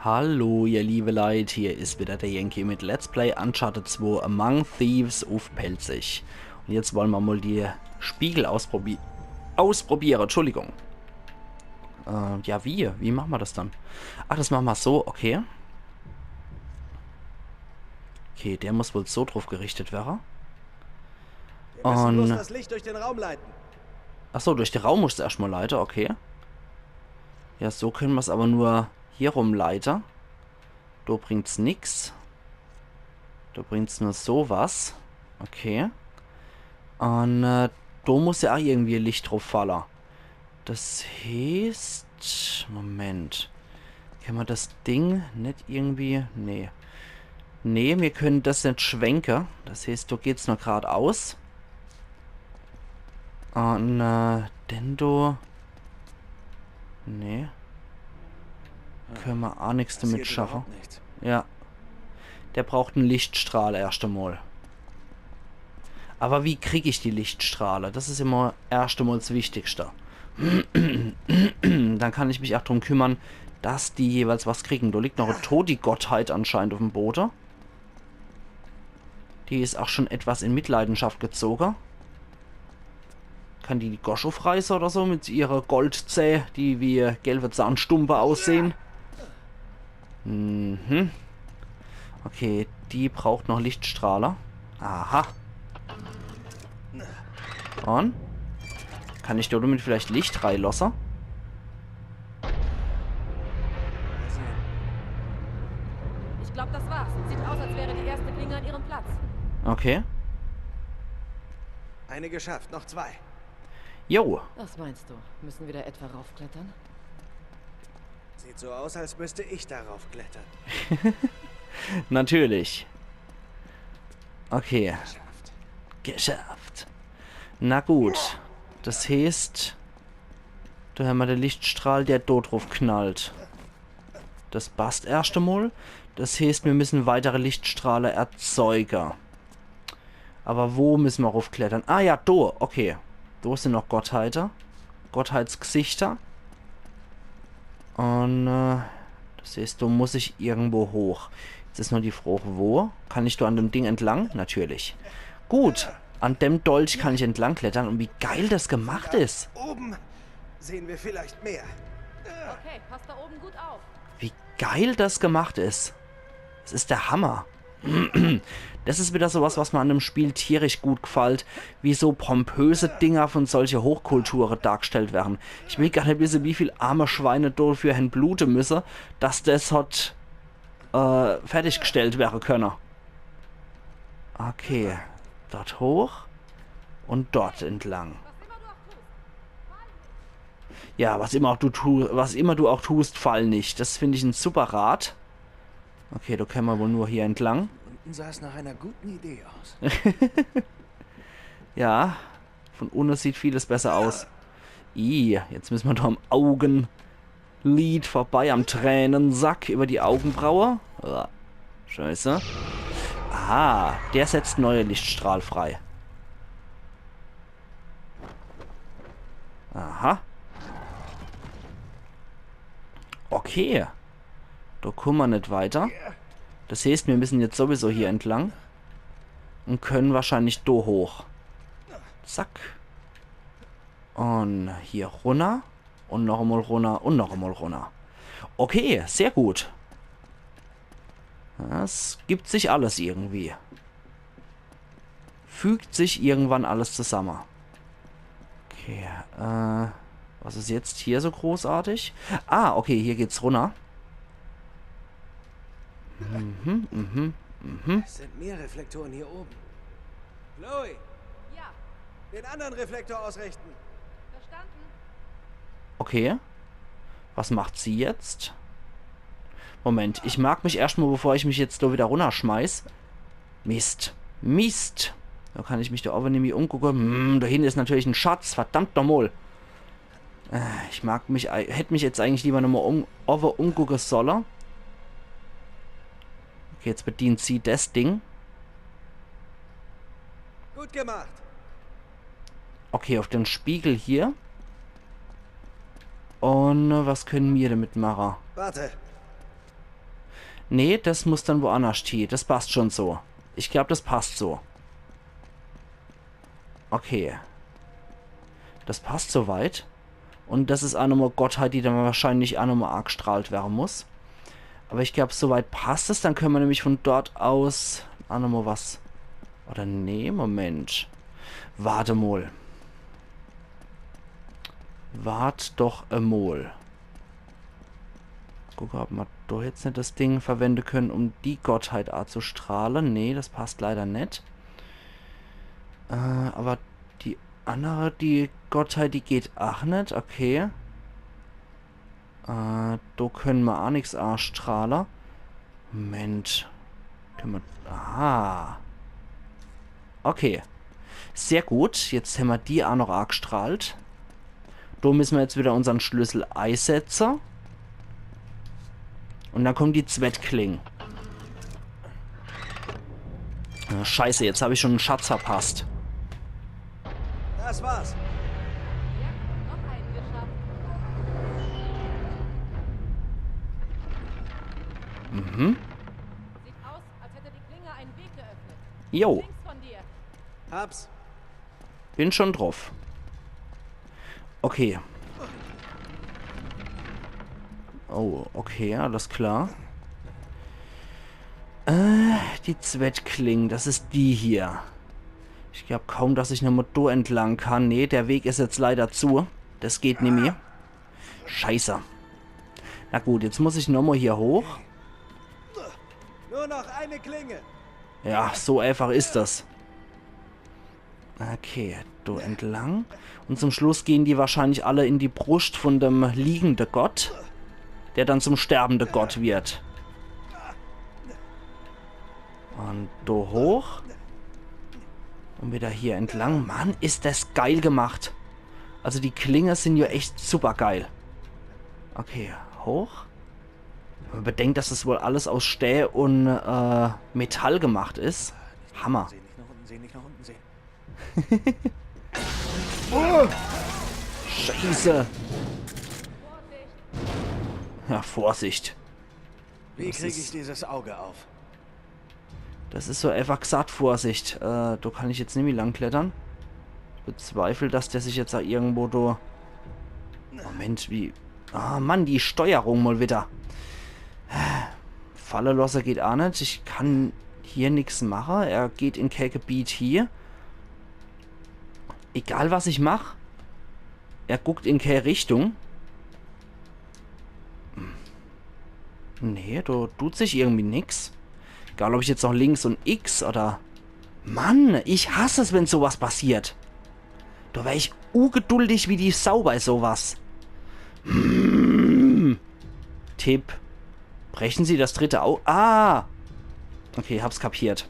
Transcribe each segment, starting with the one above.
Hallo ihr liebe Leute, hier ist wieder der Yankee mit Let's Play Uncharted 2 Among Thieves auf Pelzig. Und jetzt wollen wir mal die Spiegel ausprobieren. Entschuldigung. Ja, wie machen wir das dann? Ach, das machen wir so, okay. Okay, der muss wohl so drauf gerichtet werden. Wir müssen bloß das Licht durch den Raum leiten. Achso, durch den Raum muss es erstmal leiten, okay. Ja, so können wir es aber nur hier rumleiten. Da bringt's nix. Da bringt's nur sowas. Okay. Und da muss ja auch irgendwie Licht drauf fallen. Das heißt... Moment. Können wir das Ding nicht irgendwie... Nee. Nee, wir können das nicht schwenken. Das heißt, da geht's noch geradeaus. Und denn da... Nee. Können wir auch nichts damit schaffen. Ja. Der braucht einen Lichtstrahl erst einmal. Aber wie kriege ich die Lichtstrahler? Das ist immer erst einmal das Wichtigste. Dann kann ich mich auch darum kümmern, dass die jeweils was kriegen. Da liegt noch eine Todi-Gottheit anscheinend auf dem Boden. Die ist auch schon etwas in Mitleidenschaft gezogen. Kann die Gosch aufreißen oder so mit ihrer Goldzähne, die wie gelbe Zahnstumpe aussehen. Mhm. Okay, die braucht noch Lichtstrahler. Aha. Und? Kann ich damit vielleicht Licht reinlassen? Ich glaube, das war's. Sieht aus, als wäre die erste Klinge an ihrem Platz. Okay. Eine geschafft, noch zwei. Jo. Was meinst du? Müssen wir da etwa raufklettern? Sieht so aus, als müsste ich darauf klettern. Natürlich. Okay. Geschafft. Geschafft. Na gut. Das heißt, da haben wir den Lichtstrahl, der dort drauf knallt. Das passt erst einmal. Das heißt, wir müssen weitere Lichtstrahler erzeugen. Aber wo müssen wir raufklettern? Ah ja, da. Okay. Da sind noch Gottheiter. Gottheitsgesichter. Und das heißt, da muss ich irgendwo hoch. Jetzt ist nur die Frage, wo? Kann ich da an dem Ding entlang? Natürlich. Gut. An dem Dolch kann ich entlang klettern. Und wie geil das gemacht ist. Oben sehen wir vielleicht mehr. Okay, passt da oben gut auf. Wie geil das gemacht ist. Das ist der Hammer. Das ist wieder sowas, was mir an dem Spiel tierisch gut gefällt, wie so pompöse Dinger von solche Hochkulturen dargestellt werden. Ich will gar nicht wissen, wie viel arme Schweine dafür hin bluten müssen, dass das hat fertiggestellt werden können. Okay, dort hoch und dort entlang. Ja, was immer du auch tust, fall nicht. Das finde ich ein super Rat. Okay, da können wir wohl nur hier entlang. Unten sah es nach einer guten Idee aus. Ja, von unten sieht vieles besser aus. Jetzt müssen wir da am Augenlid vorbei, am Tränensack über die Augenbraue. Scheiße. Aha, der setzt neue Lichtstrahl frei. Aha. Okay. Da kommen wir nicht weiter. Das heißt, wir müssen jetzt sowieso hier entlang. Und können wahrscheinlich da hoch. Zack. Und hier runter. Und noch einmal runter. Und noch einmal runter. Okay, sehr gut. Es gibt sich alles irgendwie. Fügt sich irgendwann alles zusammen. Okay, was ist jetzt hier so großartig? Ah, okay, hier geht's runter. Es sind mehr Reflektoren hier oben. Chloe, Ja, den anderen Reflektor ausrichten. verstanden. Okay. Was macht sie jetzt? Moment, ich mag mich erstmal, bevor ich mich jetzt da wieder runterschmeiß. Mist. Mist. Da kann ich mich da aber nämlich umgucken. Da hinten ist natürlich ein Schatz. Verdammt nochmal. Ich mag mich... Hätte mich jetzt eigentlich lieber nochmal umgucken sollen. Okay, jetzt bedient sie das Ding. Gut gemacht. Okay, auf den Spiegel hier. Und was können wir damit machen? Warte. Nee, das muss dann woanders stehen. Das passt schon so. Ich glaube, das passt so. Okay. Das passt soweit. Und das ist auch nochmal Gottheit, die dann wahrscheinlich auch nochmal arg strahlt werden muss. Aber ich glaube, soweit passt es. Dann können wir nämlich von dort aus auch nochmal was... Oder nee, Moment. Warte mal. Wart doch einmal. Gucken, ob wir doch jetzt nicht das Ding verwenden können, um die Gottheit zu strahlen. Nee, das passt leider nicht. Aber die andere, die Gottheit, die geht auch nicht. Okay. Da können wir auch nichts strahlen. Moment. Können wir... Aha. Okay. Sehr gut. Jetzt haben wir die auch noch arg gestrahlt. Da müssen wir jetzt wieder unseren Schlüssel einsetzen. Und dann kommen die Zwettkling. Scheiße, jetzt habe ich schon einen Schatz verpasst. Das war's. Ja, noch einen geschafft. Mhm. Sieht aus, als hätte die Klinge einen Weg geöffnet. Jo, Links von dir. Hab's. bin schon drauf. Okay. Oh, okay, alles klar. Die Zwettkling, das ist die hier. Ich glaube kaum, dass ich eine Motor entlang kann. Nee, der Weg ist jetzt leider zu. Das geht nicht mehr. Scheiße. Na gut, jetzt muss ich nochmal hier hoch. Nur noch eine Klinge. Ja, so einfach ist das. Okay, da entlang. Und zum Schluss gehen die wahrscheinlich alle in die Brust von dem liegenden Gott, der dann zum sterbenden Gott wird. Und da hoch. Und wieder hier entlang. Mann, ist das geil gemacht. Also die Klinge sind ja echt super geil. Okay, hoch. Wenn man bedenkt, dass das wohl alles aus Stähl und Metall gemacht ist. Hammer. Seh nicht nach unten, seh nicht nach unten, seh. Scheiße. Ja, Vorsicht. Wie Das kriege ist- ich dieses Auge auf? Das ist so einfach gesagt, Vorsicht. Da kann ich jetzt nicht mehr lang klettern. Ich bezweifle, dass der sich jetzt da irgendwo da... Moment, wie... Ah, Mann, die Steuerung mal wieder. Fallelosser geht auch nicht. Ich kann hier nichts machen. Er geht in kein Gebiet hier. Egal, was ich mache. Er guckt in keine Richtung. Nee, da tut sich irgendwie nichts. Egal, ob ich jetzt noch links und X oder... Mann, ich hasse es, wenn sowas passiert. Da wäre ich ungeduldig wie die Sau bei sowas. Tipp. Brechen Sie das dritte Auge... Ah! Okay, hab's kapiert.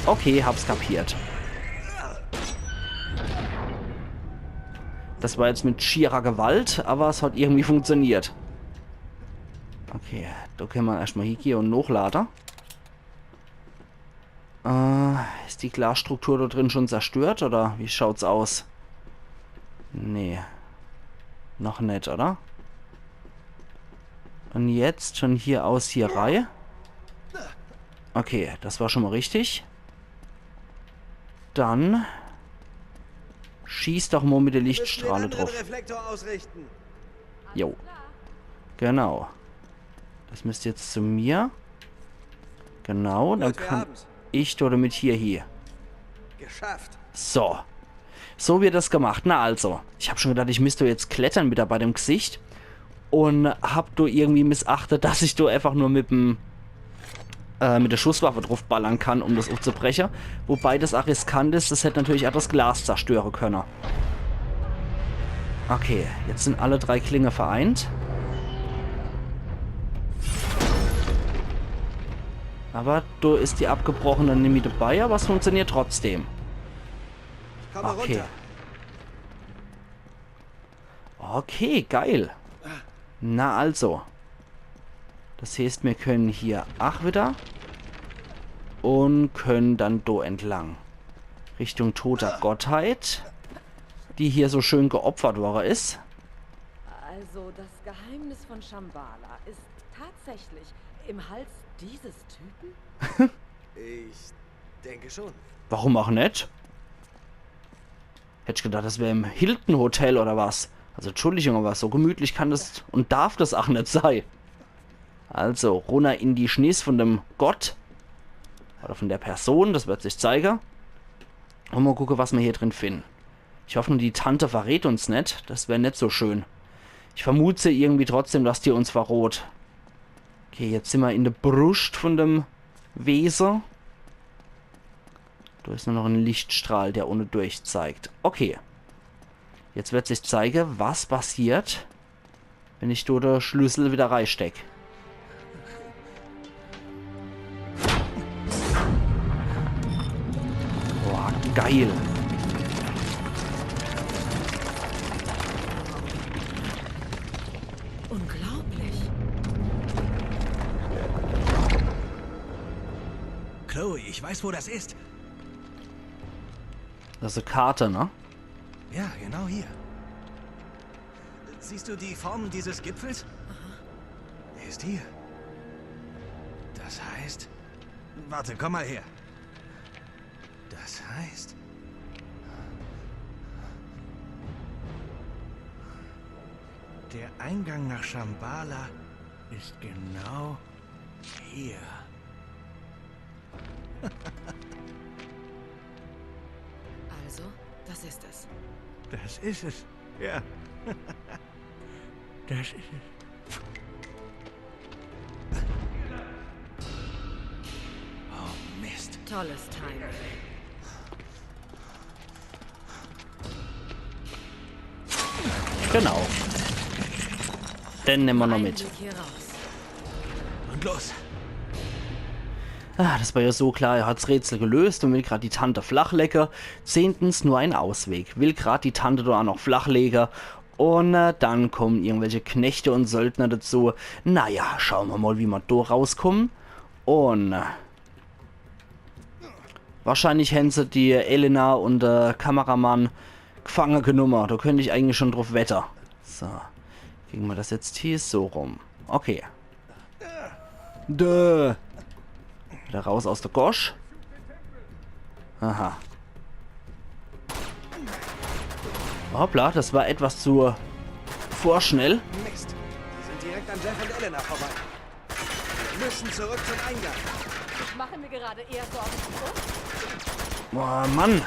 Okay, hab's kapiert. Das war jetzt mit schierer Gewalt, aber es hat irgendwie funktioniert. Okay, da können wir erstmal hier und Hochlader. Ist die Glasstruktur da drin schon zerstört oder wie schaut's aus? Nee. Noch nicht, oder? Und jetzt schon hier aus hier Reihe. Okay, das war schon mal richtig. Dann schieß doch mal mit der Lichtstrahle Müssen den drauf. anderen Reflektor ausrichten. Jo. Genau. Das müsste jetzt zu mir. Genau, dann Gut, wir kann haben's. ich dort mit hier. Geschafft. So. So wird das gemacht. Na also. Ich habe schon gedacht, ich müsste jetzt klettern wieder bei dem Gesicht. Und hab du irgendwie missachtet, dass ich du einfach nur mit dem mit der Schusswaffe drauf ballern kann, um das aufzubrechen. Wobei das auch riskant ist, das hätte natürlich auch das Glas zerstören können. Okay, jetzt sind alle drei Klinge vereint. Aber du ist die abgebrochene nämlich dabei, aber es funktioniert trotzdem. Komm mal Okay. runter. Okay, geil. Na also. Das heißt, wir können hier auch wieder und können dann do entlang. Richtung toter Gottheit, die hier so schön geopfert worden ist. Also, das Geheimnis von Shambhala ist tatsächlich im Hals dieses Typen? Ich denke schon. Warum auch nicht? Hätte ich gedacht, das wäre im Hilton Hotel oder was. Also Entschuldigung, aber so gemütlich kann das und darf das auch nicht sein. Also, runter in die Schniss von dem Gott. Oder von der Person, das wird sich zeigen. Und mal gucken, was wir hier drin finden. Ich hoffe nur, die Tante verrät uns nicht. Das wäre nicht so schön. Ich vermute irgendwie trotzdem, dass die uns verrät. Okay, jetzt sind wir in der Brust von dem Wesen. Da ist nur noch ein Lichtstrahl, der ohne durch zeigt. Okay. Jetzt wird sich zeigen, was passiert, wenn ich da den Schlüssel wieder reinstecke. Boah, geil. Unglaublich. Chloe, ich weiß, wo das ist. Das ist eine Karte, ne? Ja, genau hier. Siehst du die Form dieses Gipfels? Er ist hier. Das heißt... Warte, komm mal her. Das heißt... Der Eingang nach Shambhala ist genau hier. Also, das ist es. Das ist es. Ja. Das ist es. Oh, Mist. Tolles Timing. Genau. Den nehmen wir noch mit. Ein Blick hier raus. Und los. Ah, das war ja so klar, er hat das Rätsel gelöst und will gerade die Tante flachlecken. 10. nur ein Ausweg. Will gerade die Tante da auch noch flachlegen. Und dann kommen irgendwelche Knechte und Söldner dazu. Naja, schauen wir mal, wie wir da rauskommen. Und wahrscheinlich hätten sie die Elena und der Kameramann gefangen genommen. Da könnte ich eigentlich schon drauf wetten. So, kriegen wir das jetzt hier so rum. Okay. Dö. Wieder raus aus der Gosch. Aha. Hoppla, das war etwas zu vorschnell. Mist. Sie sind direkt an Jeff und Elena vorbei. Wir müssen zurück zum Eingang. Ich mache mir gerade eher Sorgen. Boah, Mann.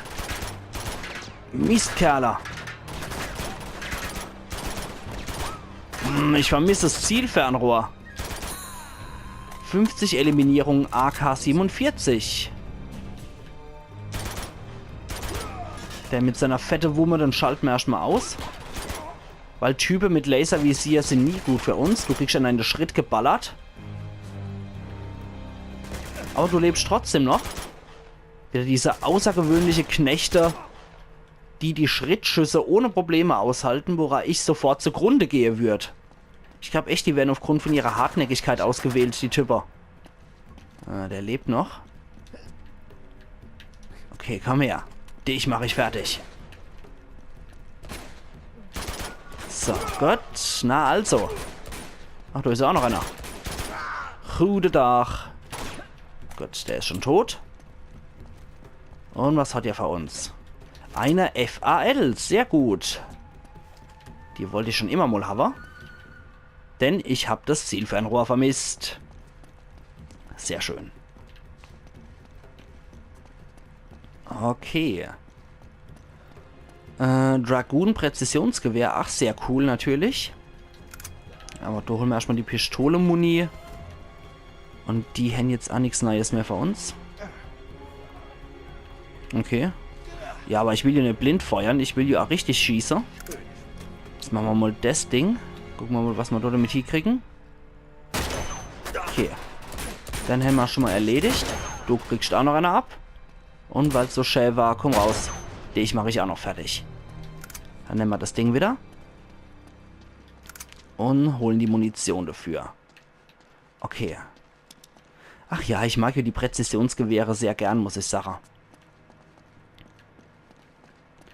Mistkerler. Ich vermisse das Zielfernrohr. 50 Eliminierung AK-47. Der mit seiner fette Wumme, dann schalten wir erstmal aus. Weil Typen mit Laservisier sind nie gut für uns. Du kriegst an einen Schritt geballert. Aber du lebst trotzdem noch. Wieder diese außergewöhnliche Knechte, die die Schrittschüsse ohne Probleme aushalten, woran ich sofort zugrunde gehe würde. Ich glaube echt, die werden aufgrund von ihrer Hartnäckigkeit ausgewählt, die Typer. Der lebt noch. Okay, komm her. Dich mache ich fertig. So, gut. Na also. Ach, da ist auch noch einer. Gute Dach. Gut, der ist schon tot. Und was hat er für uns? Eine FAL. Sehr gut. Die wollte ich schon immer mal haben. Denn ich habe das Zielfernrohr vermisst. Sehr schön. Okay. Dragoon-Präzisionsgewehr. Ach, sehr cool natürlich. Aber da holen wir erstmal die Pistole-Muni. Und die haben jetzt auch nichts Neues mehr für uns. Okay. Ja, aber ich will hier nicht blind feuern. Ich will hier auch richtig schießen. Jetzt machen wir mal das Ding. Gucken wir mal, was wir dort damit hier kriegen. Okay. Dann haben wir schon mal erledigt. Du kriegst auch noch eine ab. Und weil es so schön war, komm raus. Dich mache ich auch noch fertig. Dann nehmen wir das Ding wieder. Und holen die Munition dafür. Okay. Ach ja, ich mag ja die Präzisionsgewehre sehr gern, muss ich sagen.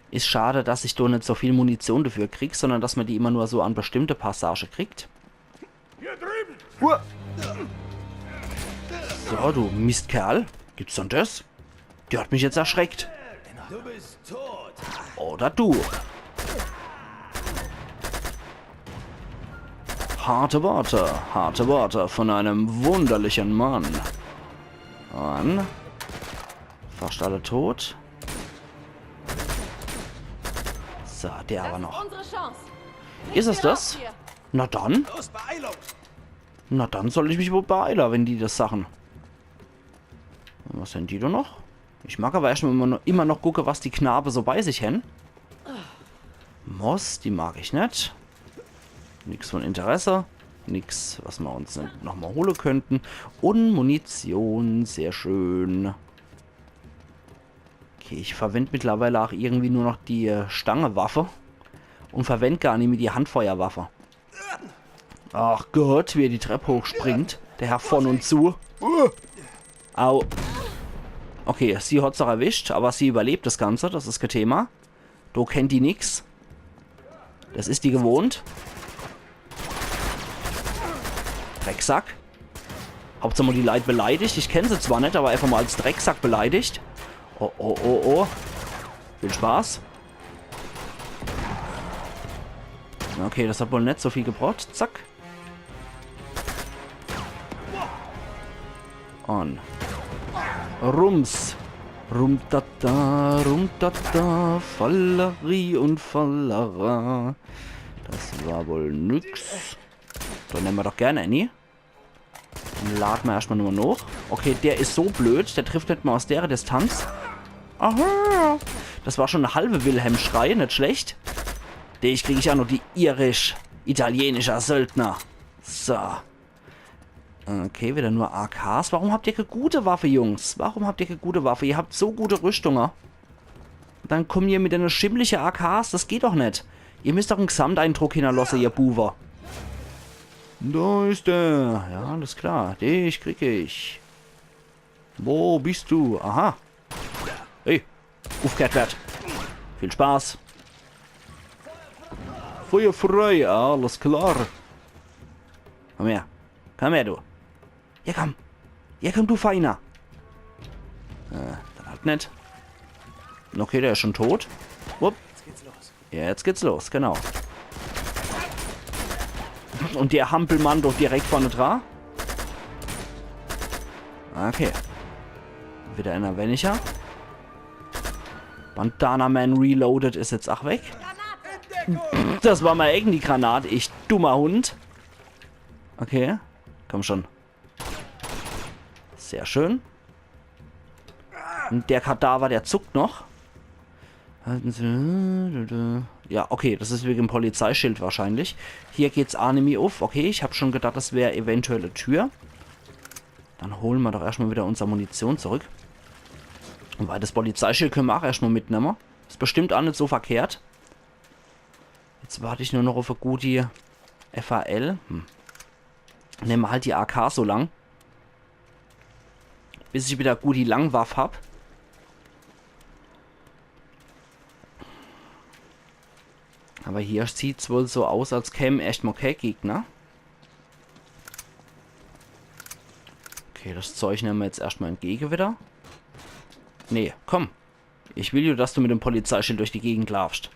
Ist schade, dass ich da nicht so viel Munition dafür krieg, sondern dass man die immer nur so an bestimmte Passage kriegt. Hier drüben! So, du Mistkerl. Gibt's denn das? Der hat mich jetzt erschreckt. Du bist tot! Oder du. Harte Worte von einem wunderlichen Mann. Und fast alle tot. So, der aber noch. Unsere Chance. Ist es das? Na dann. Los, Beeilung! Na dann soll ich mich wohl beeilen, wenn die das sagen. Was sind die da noch? Ich mag aber erstmal immer noch gucken, was die Knabe so bei sich haben. Moss, die mag ich nicht. Nichts von Interesse. Nichts, was wir uns nochmal holen könnten. Und Munition, sehr schön. Okay, ich verwende mittlerweile auch irgendwie nur noch die Stangewaffe. Und verwende gar nicht mehr die Handfeuerwaffe. Ach Gott, wie er die Treppe hochspringt. Der Herr von und zu. Au. Okay, sie hat's auch erwischt, aber sie überlebt das Ganze, das ist kein Thema. Du kennt die nix. Das ist die gewohnt. Drecksack. Hauptsache mal die Leute beleidigt. Ich kenne sie zwar nicht, aber einfach mal als Drecksack beleidigt. Oh, oh, oh, oh. Viel Spaß. Okay, das hat wohl nicht so viel gebraucht. Zack. Und Rums. Rumtata, Fallerie und Fallera. Das war wohl nix. Dann nehmen wir doch gerne Annie. Dann laden wir erstmal nur noch. Okay, der ist so blöd. Der trifft nicht mal aus der Distanz. Aha. Das war schon eine halbe Wilhelm-Schrei. Nicht schlecht. Ich kriege ich auch noch die irisch-italienischer Söldner. So. Okay, wieder nur AKs. Warum habt ihr keine gute Waffe, Jungs? Warum habt ihr keine gute Waffe? Ihr habt so gute Rüstungen. Dann kommen ihr mit einer schimmlichen AKs. Das geht doch nicht. Ihr müsst doch einen Gesamteindruck hinterlassen, ihr Buwer. Da ist der. Ja, alles klar. Dich kriege ich. Wo bist du? Aha. Hey, aufgehört wird. Viel Spaß. Feuer frei, alles klar. Komm her. Komm her, du. Ja, komm. Ja, komm, du Feiner. Dann halt nicht. Okay, der ist schon tot. Wupp. Jetzt geht's los. Ja, jetzt geht's los, genau. Und der Hampelmann doch direkt vorne dran. Okay. Wieder einer weniger. Bandana Man Reloaded ist jetzt auch weg. Das war mal irgendwie Granate, ich dummer Hund. Okay, komm schon. Sehr schön. Und der Kadaver, der zuckt noch. Ja, okay, das ist wegen dem Polizeischild wahrscheinlich. Hier geht's Anime auf. Okay, ich habe schon gedacht, das wäre eventuell eine Tür. Dann holen wir doch erstmal wieder unsere Munition zurück. Weil das Polizeischild können wir auch erstmal mitnehmen. Ist bestimmt auch nicht so verkehrt. Jetzt warte ich nur noch auf eine gute FAL. Nehmen wir halt die AK so lang. Bis ich wieder gut die Langwaffe habe. Aber hier sieht es wohl so aus, als kämen echt mal kein Gegner. Okay, das Zeug nehmen wir jetzt erstmal entgegen wieder. Nee, komm. Ich will ja, dass du mit dem Polizeischild durch die Gegend laufst.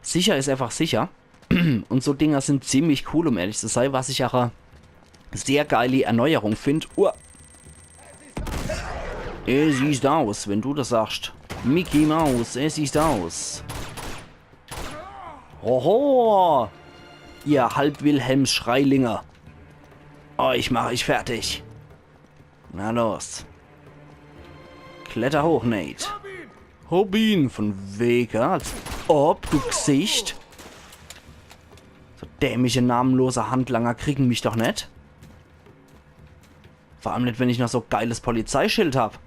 Sicher ist einfach sicher. Und so Dinger sind ziemlich cool, um ehrlich zu sein, was ich auch eine sehr geile Erneuerung finde. Es sieht aus, wenn du das sagst. Mickey Mouse, es sieht aus. Hoho! Ihr Halb-Wilhelms-Schreilinger. Euch mache ich fertig. Na los. Kletter hoch, Nate. Hab ihn von Vega, als ob, du Gesicht. So dämliche, namenlose Handlanger kriegen mich doch nicht. Vor allem nicht, wenn ich noch so geiles Polizeischild hab.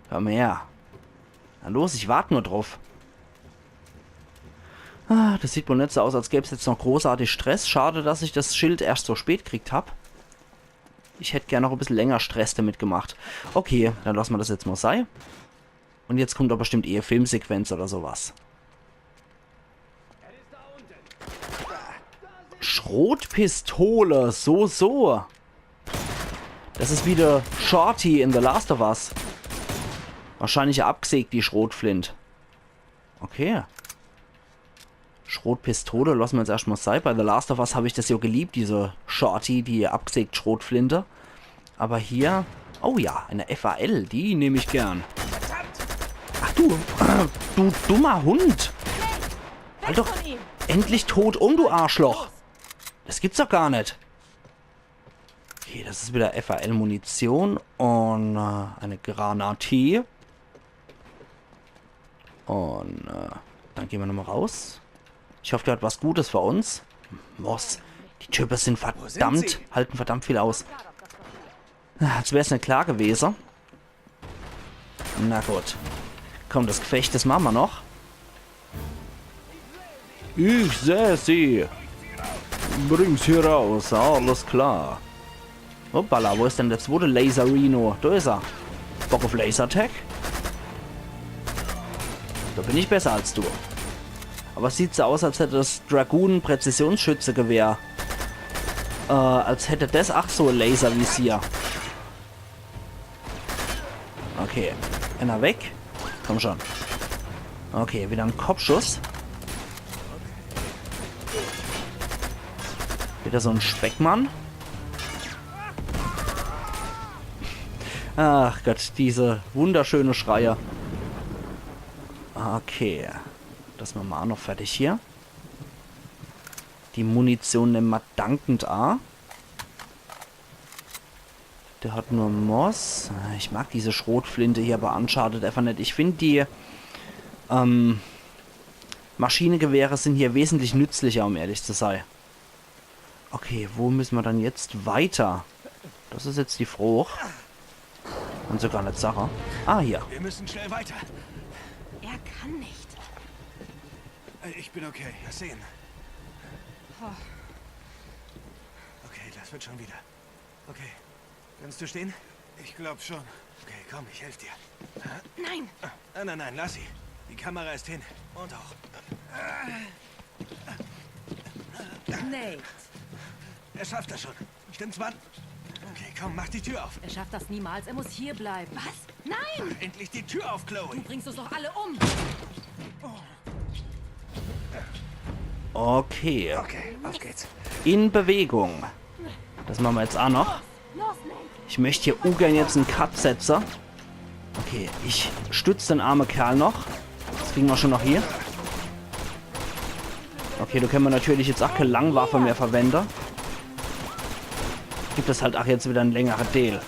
Hör mal her. Na los, ich warte nur drauf. Ah, das sieht wohl nicht so aus, als gäbe es jetzt noch großartig Stress. Schade, dass ich das Schild erst so spät gekriegt habe. Ich hätte gerne noch ein bisschen länger Stress damit gemacht. Okay, dann lassen wir das jetzt mal sein. Und jetzt kommt doch bestimmt eher Filmsequenz oder sowas. Schrotpistole, so. Das ist wieder Shorty in The Last of Us. Wahrscheinlich abgesägt, die Schrotflint. Okay. Schrotpistole, lassen wir jetzt erstmal sein. Bei The Last of Us habe ich das ja geliebt, diese Shorty, die abgesägt Schrotflinte. Aber hier... Oh ja, eine FAL, die nehme ich gern. Ach du dummer Hund. Halt doch endlich tot du Arschloch. Das gibt's doch gar nicht. Okay, das ist wieder FAL-Munition und eine Granate. Und dann gehen wir nochmal raus. Ich hoffe, der hat was Gutes für uns. Moss, die Typen sind verdammt, halten verdammt viel aus. Als wäre es nicht klar gewesen. Na gut. Komm, das Gefecht, das machen wir noch. Ich sehe sie. Bring's hier raus, alles klar. Hoppala, wo ist denn der zweite Laserino? Da ist er. Bock auf Lasertag? Da bin ich besser als du. Aber es sieht so aus, als hätte das Dragoon-Präzisionsschützegewehr. Als hätte das auch so ein Laservisier. Okay, einer weg. Komm schon. Okay, wieder ein Kopfschuss. Wieder so ein Speckmann. Ach Gott, diese wunderschöne Schreier. Okay. Das machen wir auch noch fertig hier. Die Munition nehmen wir dankend an. Der hat nur Moss. Ich mag diese Schrotflinte hier bei Uncharted einfach nicht. Ich finde die Maschinengewehre sind hier wesentlich nützlicher, um ehrlich zu sein. Okay, wo müssen wir dann jetzt weiter? Das ist jetzt die Frucht. Und sogar eine Sache. Ah, hier. Wir müssen schnell weiter. Er kann nicht. Ich bin okay. Mal sehen. Okay, das wird schon wieder. Okay. Kannst du stehen? Ich glaube schon. Okay, komm, ich helfe dir. Nein. Nein, lass sie. Die Kamera ist hin. Und hoch. Nate. Er schafft das schon. Stimmt's, Mann? Okay, komm, mach die Tür auf. Er schafft das niemals. Er muss hier bleiben. Was? Nein! Mach endlich die Tür auf, Chloe. Du bringst uns doch alle um. Okay. Okay, auf geht's. In Bewegung. Das machen wir jetzt auch noch. Los, Nate. Ich möchte hier ungern jetzt einen Cut setzen. Okay, ich stütze den armen Kerl noch. Das kriegen wir schon noch hier. Okay, da können wir natürlich jetzt auch keine Langwaffe mehr verwenden. Gibt es halt auch jetzt wieder ein längerer Deal.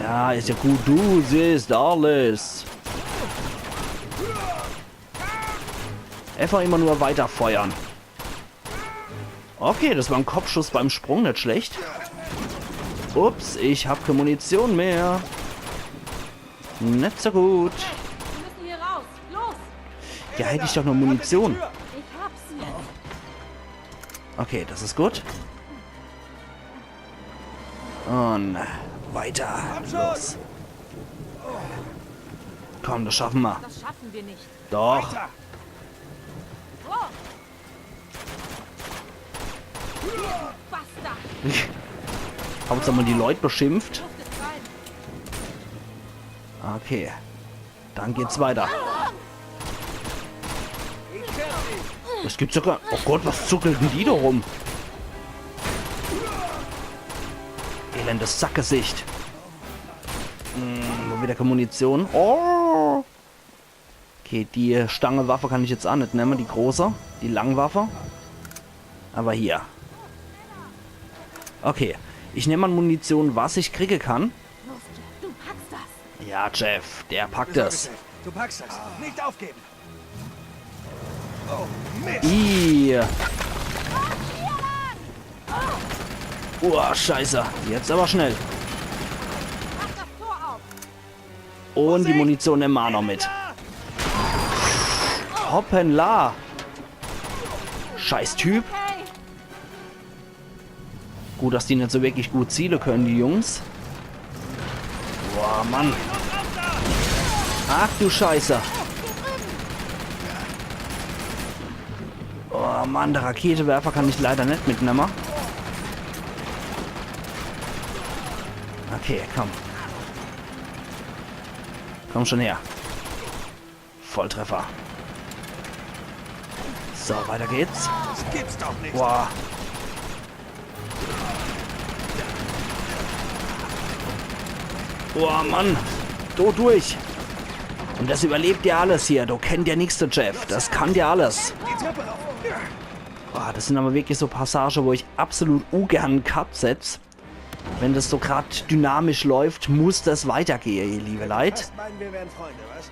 Ja, ist ja gut. Du siehst alles. Einfach immer nur weiter feuern. Okay, das war ein Kopfschuss beim Sprung, nicht schlecht. Ups, ich habe keine Munition mehr. Nicht so gut. Wir müssen hier raus. Los. Ja, hätte ich doch noch Munition. Ich hab's jetzt. Okay, das ist gut. Und weiter. Los. Komm, das schaffen wir. Das schaffen wir nicht. Doch. Oh. Bastard. Hauptsache mal die Leute beschimpft. Luft ist rein. Okay. Dann geht's weiter. Es gibt sogar... Oh Gott, was zuckelt denn die da rum? Elendes Sackgesicht. Wo wieder keine Munition? Oh! Okay, die Stangewaffe kann ich jetzt auch nicht nehmen. Die große. Die Langwaffe. Aber hier. Okay. Ich nehme mal Munition, was ich kriegen kann. Los, Jeff. Du packst das. Ja, Jeff, der packt es. Du packst das. Nicht aufgeben. Oh, Mist. Scheiße. Jetzt aber schnell. Mach das Tor auf. Und die Munition nehmen wir auch noch mit. Hoppala. Scheiß Typ. Hey. Gut, dass die nicht so wirklich gut zielen können, die Jungs. Boah, Mann. Ach du Scheiße. Oh Mann, der Raketewerfer kann ich leider nicht mitnehmen. Okay, komm. Komm schon her. Volltreffer. So, weiter geht's. Das gibt's doch nicht. Boah. Boah, Mann. Du durch. Und das überlebt ja alles hier. Du kennst ja nichts, der Jeff. Das kann ja alles. Die Treppe rauf. Boah, das sind aber wirklich so Passagen, wo ich absolut ungern einen Cut setze. Wenn das so gerade dynamisch läuft, muss das weitergehen, ihr liebe Leute. Was meinen wir wären Freunde, was?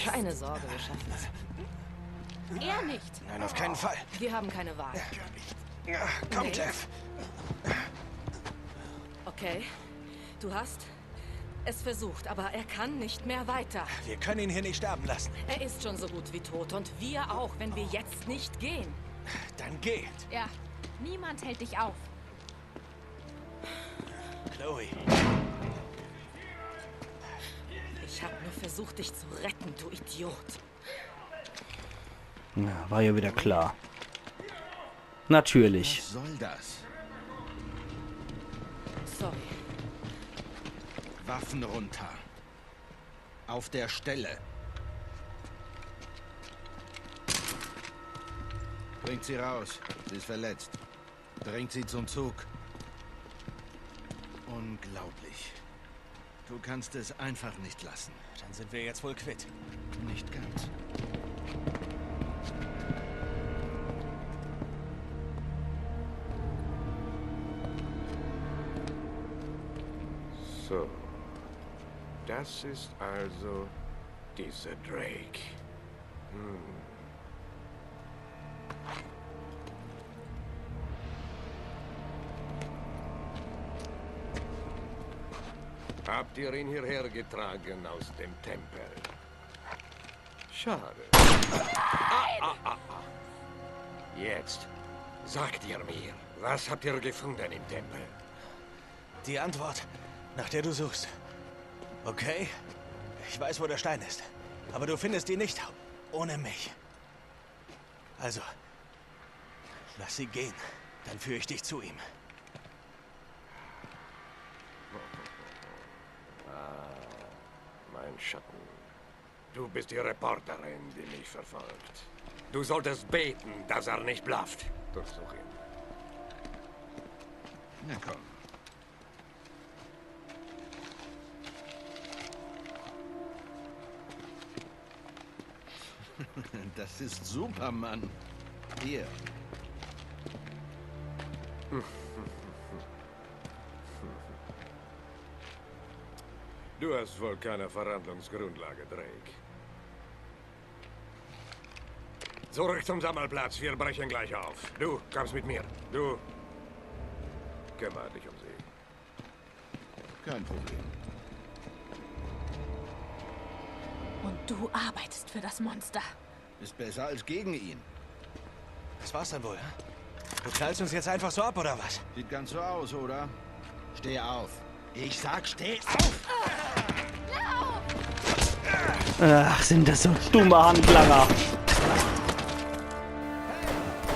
Keine Sorge, wir schaffen es. Er nicht. Nein, auf keinen Fall. Wir haben keine Wahl. Ja, komm, Nee. Jeff. Okay, du hast es versucht, aber er kann nicht mehr weiter. Wir können ihn hier nicht sterben lassen. Er ist schon so gut wie tot und wir auch, wenn wir jetzt nicht gehen. Dann geht. Ja, niemand hält dich auf. Chloe. Ich habe nur versucht, dich zu retten, du Idiot. Ja, war ja wieder klar. Natürlich. Was soll das? Sorry. Waffen runter. Auf der Stelle. Bringt sie raus. Sie ist verletzt. Bringt sie zum Zug. Unglaublich. Du kannst es einfach nicht lassen. Dann sind wir jetzt wohl quitt. Nicht ganz. So, das ist also dieser Drake. Habt ihr ihn hierher getragen aus dem Tempel? Schade. Jetzt sagt ihr mir, was habt ihr gefunden im Tempel? Die Antwort, nach der du suchst. Okay? Ich weiß, wo der Stein ist. Aber du findest ihn nicht ohne mich. Also, lass sie gehen. Dann führe ich dich zu ihm. Mein Schatten. Du bist die Reporterin, die mich verfolgt. Du solltest beten, dass er nicht blufft. Durchsuch ihn. Na komm. Das ist Superman. Hier. Du hast wohl keine Verhandlungsgrundlage, Drake. Zurück zum Sammelplatz. Wir brechen gleich auf. Du kommst mit mir. Du kümmere dich um sie. Kein Problem. Und du arbeitest für das Monster. Ist besser als gegen ihn. Das war's dann wohl, hä? Du knallst uns jetzt einfach so ab, oder was? Sieht ganz so aus, oder? Steh auf. Ich sag, steh auf! Ach, sind das so dumme Handlanger.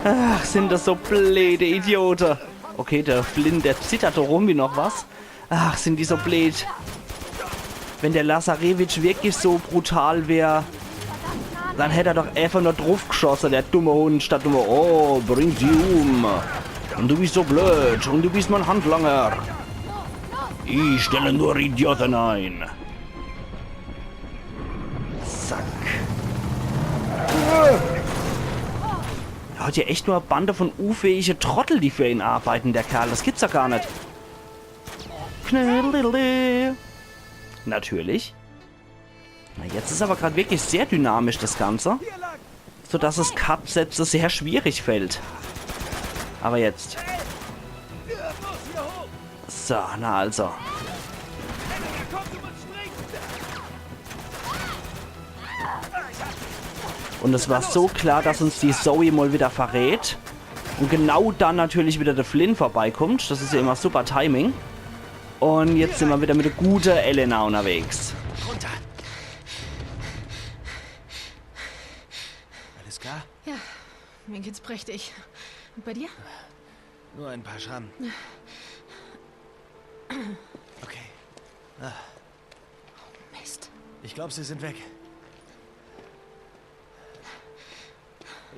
Ach, sind das so blöde Idioten. Okay, der Flynn, der zittert rum wie noch was. Ach, sind die so blöd. Wenn der Lazarevich wirklich so brutal wäre, dann hätte er doch einfach nur drauf geschossen, der dumme Hund, statt nur, oh, bring sie um. Und du bist so blöd und du bist mein Handlanger. Ich stelle nur Idioten ein. Zack. Er hat ja echt nur eine Bande von unfähige Trottel, die für ihn arbeiten, der Kerl. Das gibt's doch gar nicht. Natürlich. Na, jetzt ist aber gerade wirklich sehr dynamisch, das Ganze. Sodass es Cut-Sätze sehr schwierig fällt. Aber jetzt. So, na also. Und es war so klar, dass uns die Zoe mal wieder verrät. Und genau dann natürlich wieder der Flynn vorbeikommt. Das ist ja immer super Timing. Und jetzt sind wir wieder mit der guten Elena unterwegs. Runter. Alles klar? Ja, mir geht's prächtig. Und bei dir? Nur ein paar Schrammen. Okay. Mist. Ich glaube, sie sind weg.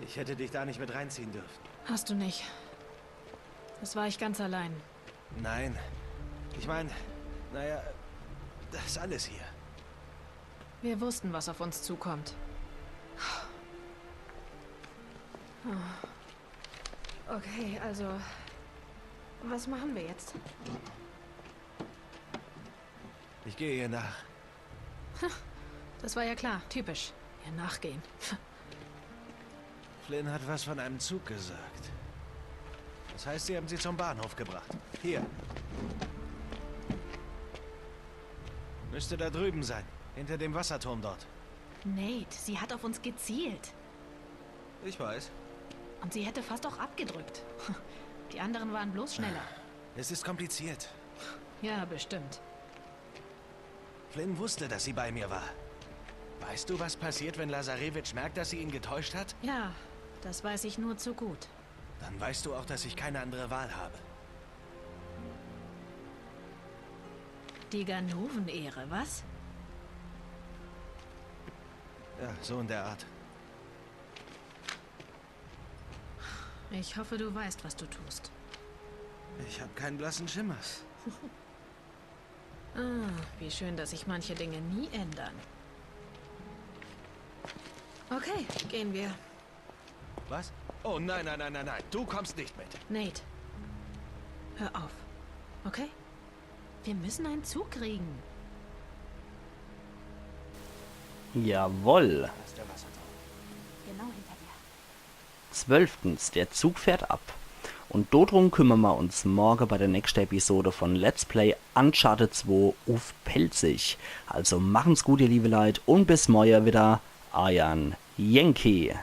Ich hätte dich da nicht mit reinziehen dürfen. Hast du nicht. Das war ich ganz allein. Nein. Ich meine, naja, das ist alles hier. Wir wussten, was auf uns zukommt. Okay, also... Was machen wir jetzt? Ich gehe ihr nach. Das war ja klar. Typisch. Ihr nachgehen. Flynn hat was von einem Zug gesagt. Das heißt, sie haben sie zum Bahnhof gebracht. Hier. Müsste da drüben sein. Hinter dem Wasserturm dort. Nate, sie hat auf uns gezielt. Ich weiß. Und sie hätte fast auch abgedrückt. Die anderen waren bloß schneller. Es ist kompliziert. Ja, bestimmt. Flynn wusste, dass sie bei mir war. Weißt du, was passiert, wenn Lazarevich merkt, dass sie ihn getäuscht hat? Ja, das weiß ich nur zu gut. Dann weißt du auch, dass ich keine andere Wahl habe. Die Ganoven-Ehre, was? Ja, so in der Art. Ich hoffe, du weißt, was du tust. Ich habe keinen blassen Schimmer. Ah, wie schön, dass sich manche Dinge nie ändern. Okay, gehen wir. Was? Oh nein, nein, nein, nein, nein. Du kommst nicht mit. Nate, hör auf. Okay? Wir müssen einen Zug kriegen. Jawohl. Genau hinter dir. 12. Der Zug fährt ab. Und darum kümmern wir uns morgen bei der nächsten Episode von Let's Play Uncharted 2 auf Pelzig. Also machen's gut, ihr liebe Leute, und bis morgen wieder. Euer Yankee.